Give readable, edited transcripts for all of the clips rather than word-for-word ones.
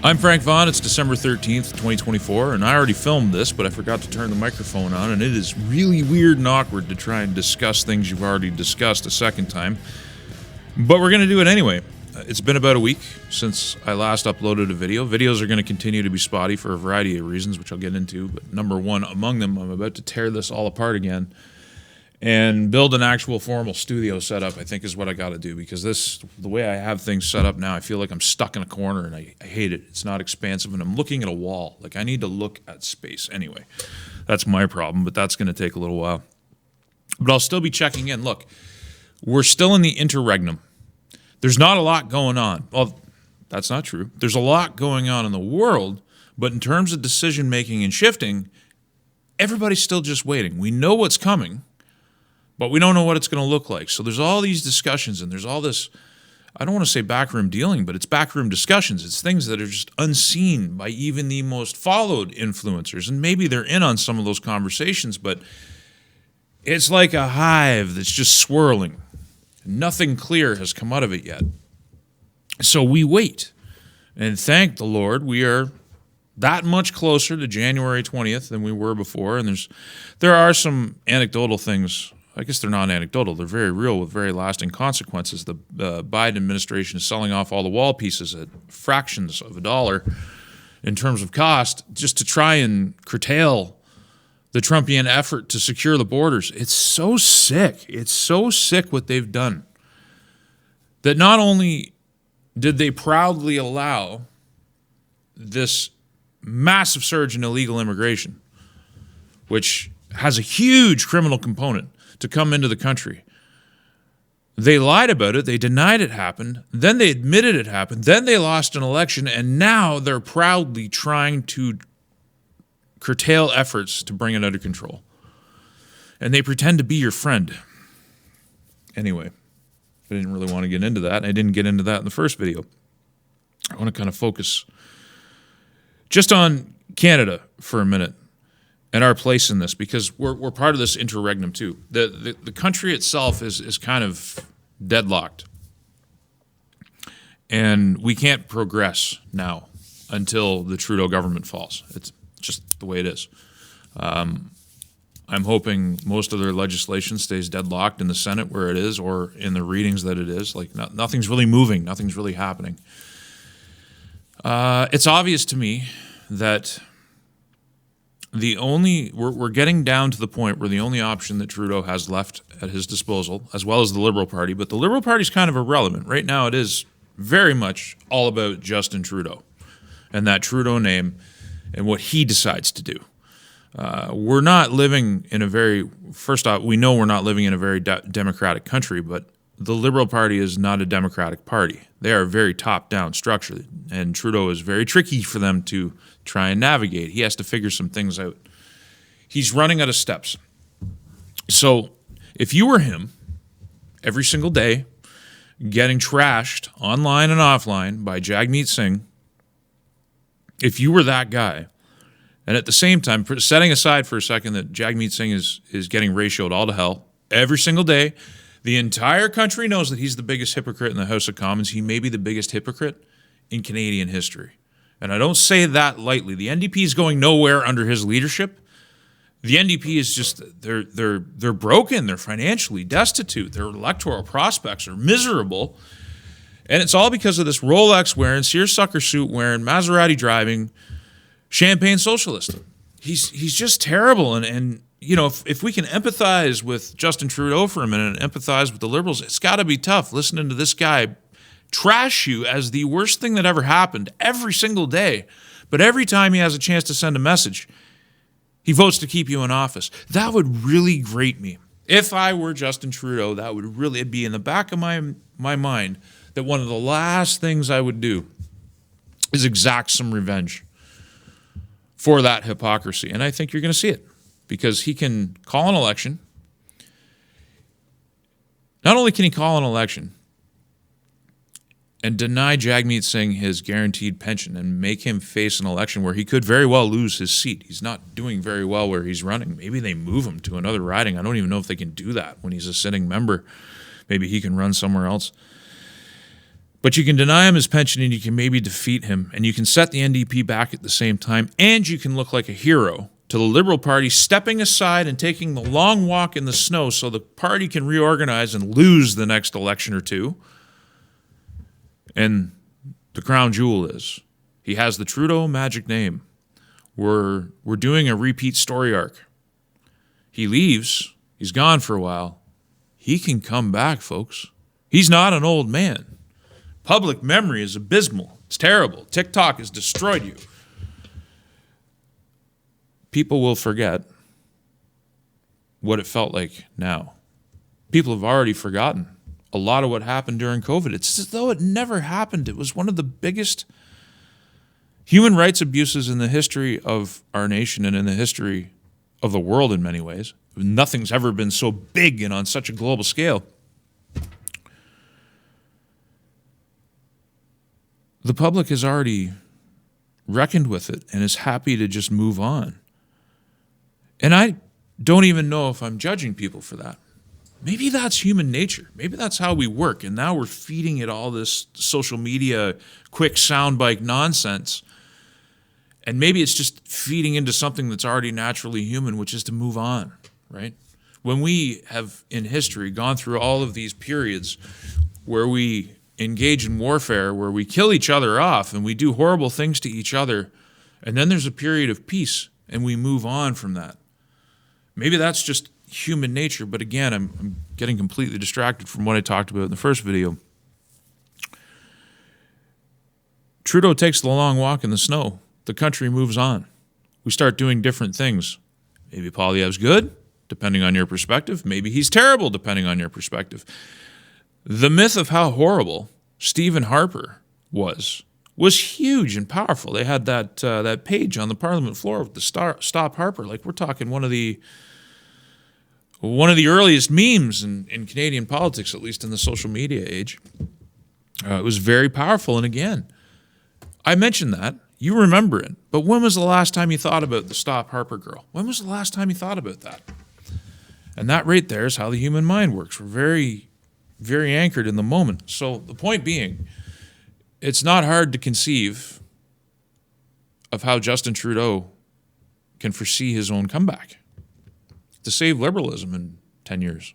I'm Frank Vaughn. It's December 13th, 2024, and I already filmed this, but I forgot to turn the microphone on, and it is really weird and awkward to try and discuss things you've already discussed a second time. But we're going to do it anyway. It's been about a week since I last uploaded a video. Videos are going to continue to be spotty for a variety of reasons, which I'll get into, but number one among them, I'm about to tear this all apart again and build an actual formal studio setup, I think is what I got to do, because the way I have things set up now, I feel like I'm stuck in a corner and I hate it. It's not expansive and I'm looking at a wall. Like, I need to look at space. Anyway, that's my problem, but that's going to take a little while. But I'll still be checking in. Look, we're still in the interregnum. There's not a lot going on. Well, that's not true. There's a lot going on in the world, but in terms of decision making and shifting, everybody's still just waiting. We know what's coming, but we don't know what it's going to look like. So there's all these discussions and there's all this, I don't want to say backroom dealing, but it's backroom discussions. It's things that are just unseen by even the most followed influencers. And maybe they're in on some of those conversations, but it's like a hive that's just swirling. Nothing clear has come out of it yet. So we wait. And thank the Lord, we are that much closer to January 20th than we were before. And there are some anecdotal things. I guess they're not anecdotal. They're very real with very lasting consequences. The Biden administration is selling off all the wall pieces at fractions of a dollar in terms of cost just to try and curtail the Trumpian effort to secure the borders. It's so sick. It's so sick what they've done. That not only did they proudly allow this massive surge in illegal immigration, which has a huge criminal component, to come into the country. They lied about it. They denied it happened. Then they admitted it happened. Then they lost an election, and now they're proudly trying to curtail efforts to bring it under control. And they pretend to be your friend. Anyway, I didn't really want to get into that. I didn't get into that in the first video. I want to kind of focus just on Canada for a minute and our place in this, because we're part of this interregnum too. The country itself is kind of deadlocked. And we can't progress now until the Trudeau government falls. It's just the way it is. I'm hoping most of their legislation stays deadlocked in the Senate where it is, or in the readings that it is. Like, nothing's really moving. Nothing's really happening. It's obvious to me that we're getting down to the point where the only option that Trudeau has left at his disposal, as well as the Liberal Party, but the Liberal Party is kind of irrelevant. Right now it is very much all about Justin Trudeau and that Trudeau name and what he decides to do. We're not living in a very, first off, we know we're not living in a very democratic country, but the Liberal Party is not a democratic party. They are very top-down structured, and Trudeau is very tricky for them to try and navigate. He has to figure some things out. He's running out of steps. So if you were him, every single day, getting trashed online and offline by Jagmeet Singh, if you were that guy, and at the same time, setting aside for a second that Jagmeet Singh is getting ratioed all to hell every single day, the entire country knows that he's the biggest hypocrite in the House of Commons. He may be the biggest hypocrite in Canadian history. And I don't say that lightly. The NDP is going nowhere under his leadership. The NDP is just, they're broken. They're financially destitute. Their electoral prospects are miserable. And it's all because of this Rolex wearing, seersucker suit wearing, Maserati driving, champagne socialist. He's just terrible. And you know, if we can empathize with Justin Trudeau for a minute and empathize with the Liberals, it's got to be tough listening to this guy trash you as the worst thing that ever happened every single day. But every time he has a chance to send a message, he votes to keep you in office. That would really grate me. If I were Justin Trudeau, that would really be in the back of my mind that one of the last things I would do is exact some revenge for that hypocrisy. And I think you're going to see it, because he can call an election. Not only can he call an election and deny Jagmeet Singh his guaranteed pension and make him face an election where he could very well lose his seat. He's not doing very well where he's running. Maybe they move him to another riding. I don't even know if they can do that when he's a sitting member. Maybe he can run somewhere else. But you can deny him his pension and you can maybe defeat him, and you can set the NDP back at the same time, and you can look like a hero to the Liberal Party, stepping aside and taking the long walk in the snow so the party can reorganize and lose the next election or two. And the crown jewel is, he has the Trudeau magic name. We're doing a repeat story arc. He leaves, he's gone for a while. He can come back, folks. He's not an old man. Public memory is abysmal. It's terrible. TikTok has destroyed you. People will forget what it felt like now. People have already forgotten a lot of what happened during COVID. It's as though it never happened. It was one of the biggest human rights abuses in the history of our nation and in the history of the world in many ways. Nothing's ever been so big and on such a global scale. The public has already reckoned with it and is happy to just move on. And I don't even know if I'm judging people for that. Maybe that's human nature. Maybe that's how we work. And now we're feeding it all this social media, quick soundbite nonsense. And maybe it's just feeding into something that's already naturally human, which is to move on, right? When we have in history gone through all of these periods where we engage in warfare, where we kill each other off and we do horrible things to each other, and then there's a period of peace and we move on from that. Maybe that's just human nature, but again, I'm getting completely distracted from what I talked about in the first video. Trudeau takes the long walk in the snow. The country moves on. We start doing different things. Maybe Poilievre's good, depending on your perspective. Maybe he's terrible, depending on your perspective. The myth of how horrible Stephen Harper was huge and powerful. They had that page on the Parliament floor with the Stop Harper. Like, we're talking one of the earliest memes in Canadian politics, at least in the social media age. It was very powerful. And again, I mentioned that. You remember it. But when was the last time you thought about the Stop Harper girl? When was the last time you thought about that? And that right there is how the human mind works. We're very, very anchored in the moment. So the point being, it's not hard to conceive of how Justin Trudeau can foresee his own comeback to save liberalism in 10 years.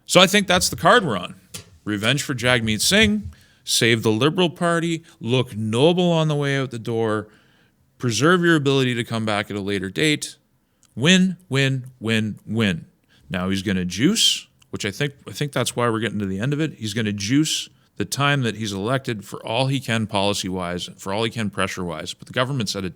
So I think that's the card we're on. Revenge for Jagmeet Singh, save the Liberal Party, look noble on the way out the door, preserve your ability to come back at a later date, win, win, win, win. Now he's going to juice, which I think that's why we're getting to the end of it. He's going to juice the time that he's elected for all he can policy-wise, for all he can pressure-wise. But the government said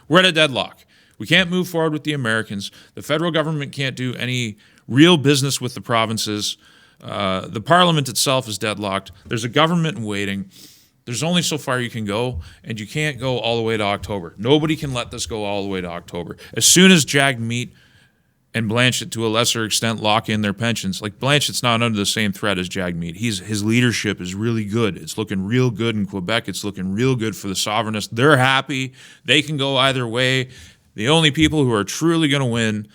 we're at a deadlock. We can't move forward with the Americans. The federal government can't do any real business with the provinces. The parliament itself is deadlocked. There's a government in waiting. There's only so far you can go, and you can't go all the way to October. Nobody can let this go all the way to October. As soon as Jagmeet and Blanchett, to a lesser extent, lock in their pensions, like Blanchett's not under the same threat as Jagmeet. His leadership is really good. It's looking real good in Quebec. It's looking real good for the sovereignists. They're happy. They can go either way. The only people who are truly going to win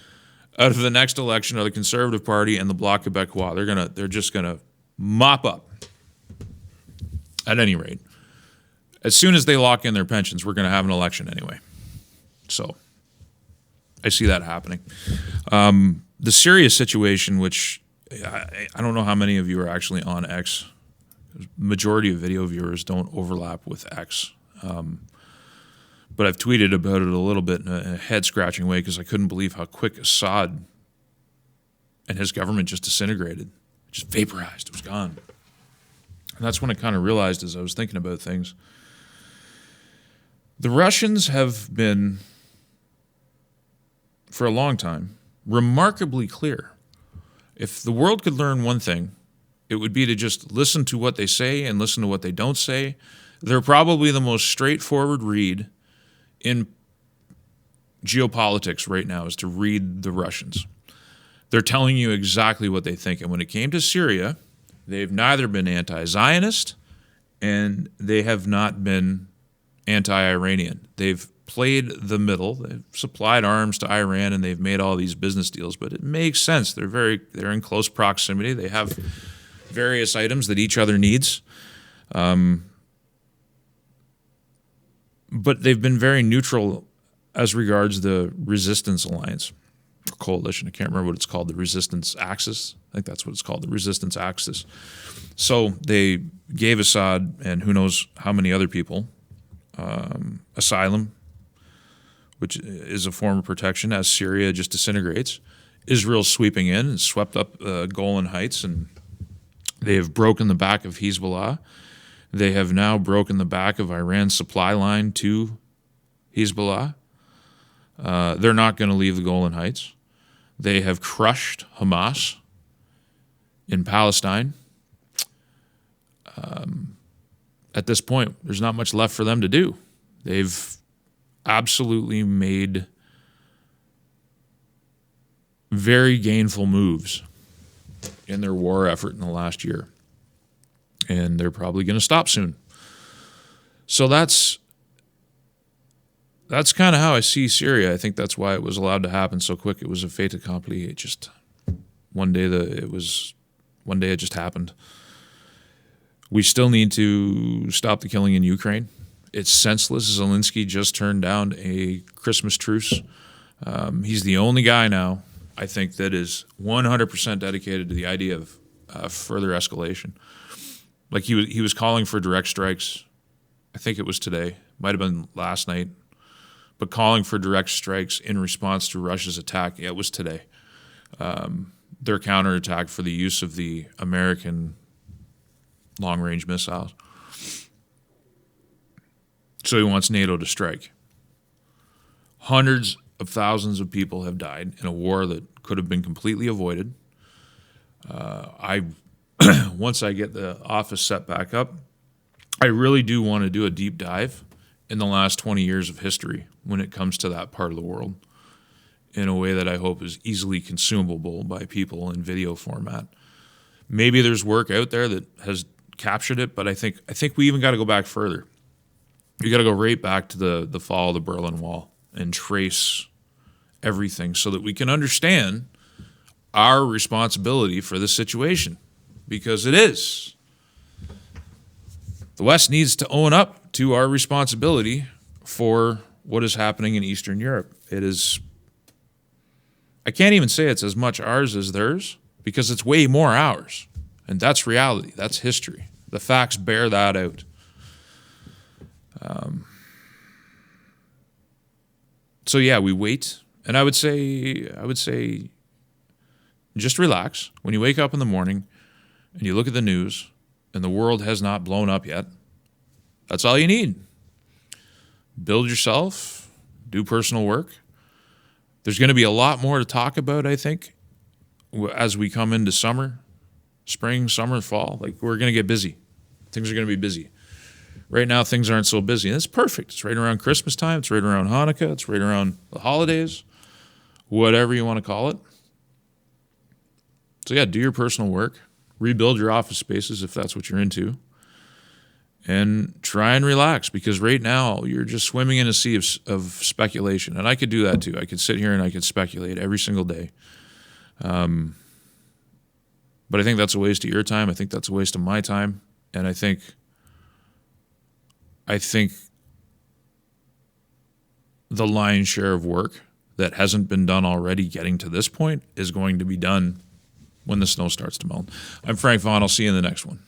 out of the next election are the Conservative Party and the Bloc Québécois. They're just gonna mop up. At any rate, as soon as they lock in their pensions, we're gonna have an election anyway. So I see that happening. The serious situation, which I don't know how many of you are actually on X. The majority of video viewers don't overlap with X. But I've tweeted about it a little bit in a head-scratching way because I couldn't believe how quick Assad and his government just disintegrated. It just vaporized. It was gone. And that's when I kind of realized as I was thinking about things. The Russians have been, for a long time, remarkably clear. If the world could learn one thing, it would be to just listen to what they say and listen to what they don't say. They're probably the most straightforward read in geopolitics right now is to read the Russians. They're telling you exactly what they think. And when it came to Syria, they've neither been anti-Zionist and they have not been anti-Iranian. They've played the middle. They've supplied arms to Iran and they've made all these business deals. But it makes sense. They're in close proximity. They have various items that each other needs. But they've been very neutral as regards the resistance alliance, or coalition. I can't remember what it's called, the resistance axis. I think that's what it's called, the resistance axis. So they gave Assad, and who knows how many other people, asylum, which is a form of protection as Syria just disintegrates. Israel's sweeping in and swept up Golan Heights, and they have broken the back of Hezbollah. They have now broken the back of Iran's supply line to Hezbollah. They're not going to leave the Golan Heights. They have crushed Hamas in Palestine. At this point, there's not much left for them to do. They've absolutely made very gainful moves in their war effort in the last year. And they're probably going to stop soon. So that's kind of how I see Syria. I think that's why it was allowed to happen so quick. It was a fait accompli. It just one day it just happened. We still need to stop the killing in Ukraine. It's senseless. Zelensky just turned down a Christmas truce. He's the only guy now, I think, that is 100% dedicated to the idea of further escalation. Like he was calling for direct strikes. I think it was today. Might have been last night. But calling for direct strikes in response to Russia's attack. Yeah, it was today. Their counterattack for the use of the American long-range missiles. So he wants NATO to strike. Hundreds of thousands of people have died in a war that could have been completely avoided. Once I get the office set back up, I really do want to do a deep dive in the last 20 years of history when it comes to that part of the world in a way that I hope is easily consumable by people in video format. Maybe there's work out there that has captured it, but I think we even got to go back further. You got to go right back to the fall of the Berlin Wall and trace everything so that we can understand our responsibility for this situation, because it is. The West needs to own up to our responsibility for what is happening in Eastern Europe. It is, I can't even say it's as much ours as theirs, because it's way more ours. And that's reality. That's history. The facts bear that out. So yeah, we wait. And I would say just relax. When you wake up in the morning and you look at the news and the world has not blown up yet, that's all you need. Build yourself, do personal work. There's going to be a lot more to talk about, I think, as we come into summer, spring, summer, fall. Like, we're going to get busy. Things are going to be busy. Right now, things aren't so busy. And it's perfect. It's right around Christmas time. It's right around Hanukkah. It's right around the holidays, whatever you want to call it. So yeah, do your personal work. Rebuild your office spaces if that's what you're into. And try and relax, because right now you're just swimming in a sea of speculation. And I could do that too. I could sit here and I could speculate every single day. But I think that's a waste of your time. I think that's a waste of my time. And I think the lion's share of work that hasn't been done already getting to this point is going to be done when the snow starts to melt. I'm Frank Vaughn. I'll see you in the next one.